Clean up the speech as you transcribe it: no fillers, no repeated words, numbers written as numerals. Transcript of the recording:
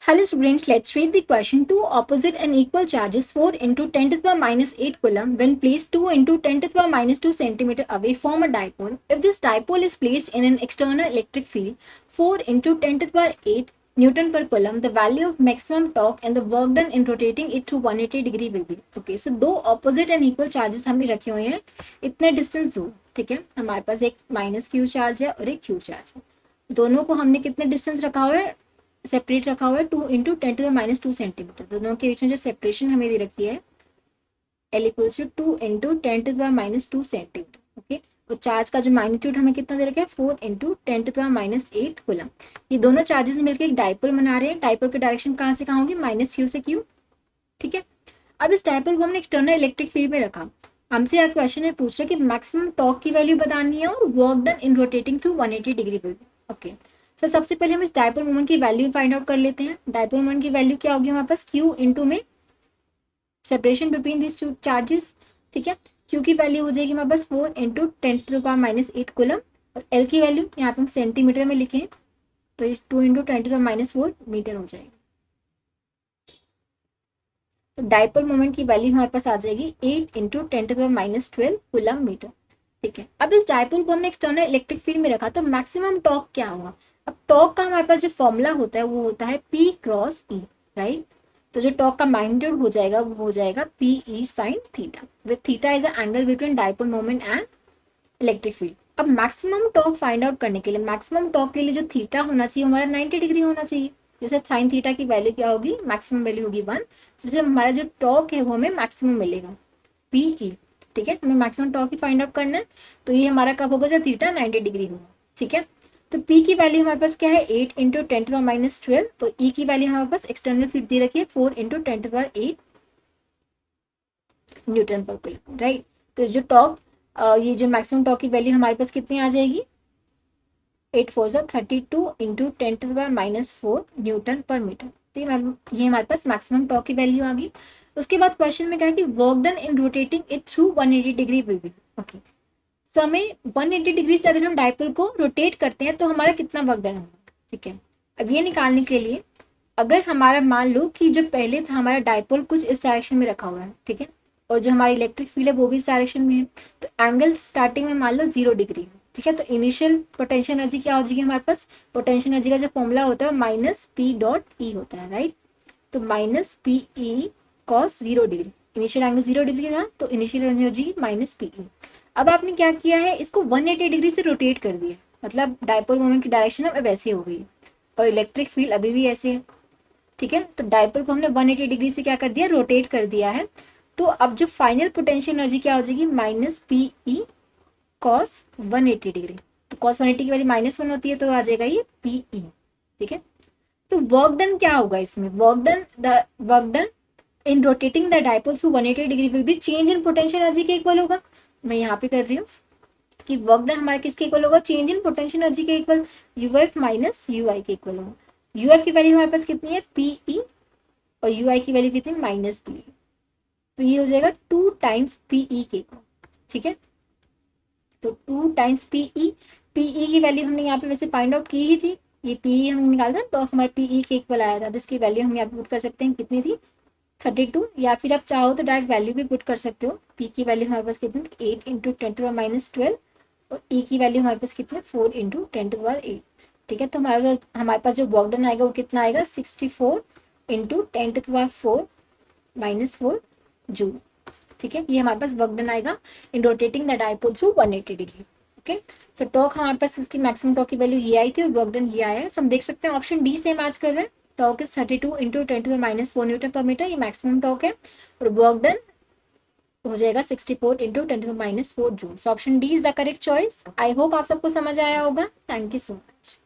Hello students, let's read the question. Two opposite and equal charges 4 into 10 to the power minus 8 coulomb when placed 2 into 10 to the power minus 2 centimeter away form a dipole. If this dipole is placed in an external electric field 4 into 10 to the power 8 Newton per coulomb, the value of maximum torque and the work done in rotating it to 180 degree will be. Okay, so दो opposite and equal charges हमने रखे हुए हैं इतने distance दूर. ठीक है, हमारे पास एक माइनस क्यू चार्ज है और एक क्यू चार्ज है. दोनों को हमने कितने डिस्टेंस रखा हुआ है, सेपरेट रखा हुआ है 2 into 10 to the minus 2 centimetre. दोनों के बीच में जो सेपरेशन हमें दे रखी है L equals to 2 into 10 to the minus 2 centimetre. Okay, तो चार्ज का जो मैग्नीट्यूड हमें कितना दे रखा है 4 into 10 to the minus 8 coulomb. ये दोनों चार्जेस मिलकर एक डाइपोल बना रहे हैं. डाइपोल की डायरेक्शन कहाँ से कहाँ होगी, माइनस क्यू से क्यू. ठीक है, अब इस डाइपोल को हमने एक्सटर्नल इलेक्ट्रिक फील्ड में रखा. हमसे यह क्वेश्चन में पूछ रहा है कि मैक्सिमम टॉर्क की वैल्यू बतानी है और work done in rotating through 180 degree will. Okay, तो सबसे पहले हम इस डाइपोल मोमेंट की वैल्यू फाइंड आउट कर लेते हैं. डाइपोल मोमेंट की वैल्यू क्या होगी हमारे पास, क्यू इंटू में separation between this two charges. ठीक है, क्यू की वैल्यू हो जाएगी हमारे पास 4 into 10 to the power minus 8 coulomb और एल की वैल्यू यहाँ पे हम सेंटीमीटर में लिखें तो ये 2 into 10 to the minus 4 metre हो जाएगी. तो डाइपोल मोमेंट की वैल्यू हमारे पास आ जाएगी 8 into 10 to the minus 12 coulomb metre. ठीक है, अब इस डाइपोल को हमने एक्सटर्नल इलेक्ट्रिक फील्ड में रखा तो मैक्सिमम टॉर्क क्या होगा. अब टॉर्क का हमारे पास जो फॉर्मूला होता है वो होता है P क्रॉस E, राइट. तो जो टॉर्क का मैग्नीट्यूड हो जाएगा वो हो जाएगा P E sine theta, with theta is the angle between dipole moment and electric field. अब मैक्सिमम टॉर्क फाइंड आउट करने के लिए मैक्सिमम टॉर्क के लिए जो थीटा होना चाहिए हमारा 90 डिग्री होना चाहिए. जैसे साइन थीटा की वैल्यू क्या होगी, मैक्सिमम वैल्यू होगी 1. जैसे हमारा जो टॉर्क है वो हमें मैक्सिमम मिलेगा पी ई. ठीक है, हमें मैक्सिमम टॉर्क ही फाइंड आउट करना है. तो ये हमारा कब होगा जब थीटा 90 डिग्री होगा. ठीक है, तो P की वैल्यू हमारे पास क्या है 8 इंटू 10 टू माइनस 12. तो E की वैल्यू हमारे पास एक्सटर्नल फील्ड दे रखी है 4 इंटू 10 टू 8 न्यूटन पर कूलम, राइट. तो जो टॉर्क ये जो मैक्सिमम टॉर्क की वैल्यू हमारे पास कितनी आ जाएगी 8 4 सा 32 इंटू 10 टू माइनस 4 न्यूटन पर मीटर. तो ये हमारे पास मैक्सिमम टॉर्क की वैल्यू आ गई. उसके बाद क्वेश्चन में क्या है कि work done in rotating it through 180 degree will be. Okay, so हमें 180 डिग्री से अगर हम डाइपोल को रोटेट करते हैं तो हमारा कितना वर्क डन होगा. ठीक है, अब ये निकालने के लिए अगर हमारा मान लो कि जो पहले था हमारा डाइपोल कुछ इस डायरेक्शन में रखा हुआ है. ठीक है, और जो हमारी इलेक्ट्रिक फील्ड है वो भी इस डायरेक्शन में है. तो एंगल स्टार्टिंग में मान लो 0 डिग्री. ठीक है, तो इनिशियल पोटेंशियल एनर्जी क्या हो जाएगी हमारे पास, पोटेंशियल एनर्जी का जो फॉर्मूला होता है माइनस पी डॉट ई होता है, राइट. तो minus P E cos 0 degree, initial angle 0 degree था तो initial energy minus P E. अब आपने क्या किया है, इसको 180 डिग्री से रोटेट कर दिया, मतलब डाइपोल मोमेंट की डायरेक्शन अब वैसे हो गई और इलेक्ट्रिक फील्ड अभी भी ऐसे है. ठीक है, तो डाइपोल को हमने 180 डिग्री से क्या कर दिया, रोटेट कर दिया है. तो अब जो फाइनल पोटेंशियल एनर्जी क्या हो जाएगी, minus P E cos 180 degree. तो कॉस 180 की वैल्यू -1 होती है तो आ जाएगा ये पी ई. ठीक है, तो वर्क डन क्या होगा इसमें, work done in rotating the dipole through 180 degree will B change in potential energy के इक्वल होगा. मैं यहाँ पे कर रही हूँ कि वर्क डन हमारा किसके इक्वल होगा, चेंज इन पोटेंशियल एनर्जी के equal, U F minus U I के इक्वल होगा. यू एफ की वैल्यू हमारे पास कितनी है पी ई और यू आई की वैल्यू कितनी माइनस पी. तो ये हो जाएगा 2 टाइम्स पी ई के इक्वल. ठीक है, तो 2 times P E. P E की वैल्यू हमने यहाँ पे वैसे फाइंड आउट की ही थी, ये पी ई हमने निकाला था तो हमारे पी ई के इक्वल आया था. जिसकी वैल्यू हम यहाँ पे पुट कर सकते हैं कितनी थी 32, या फिर आप चाहो तो डायरेक्ट वैल्यू भी पुट कर सकते हो. पी की वैल्यू हमारे पास कितनी थी 8 इंटू 10 टू माइनस 12 और ई की वैल्यू हमारे पास कितनी 4 इंटू 10 टू 8. ठीक है, तो हमारे पास जो वर्क डन आएगा वो कितना आएगा 64 इंटू 10 टू 4 माइनस 4 जूल. ठीक है, ये हमारे पास वर्क डन आएगा in rotating the dipole through 180 degree. Okay, so torque हमारे पास इसकी मैक्सिमम टॉर्क की वैल्यू ये आई थी और वर्क डन ये आया है. हम देख सकते हैं ऑप्शन डी से मैच कर रहे हैं. Torque is 32 into 10 to minus 4 newton पर मीटर, ये मैक्सिमम टॉर्क है. और वर्क डन हो जाएगा 64 into 10 to minus 4 joule. Option D is the correct choice. I hope आप सबको समझ आया होगा. Thank you so much.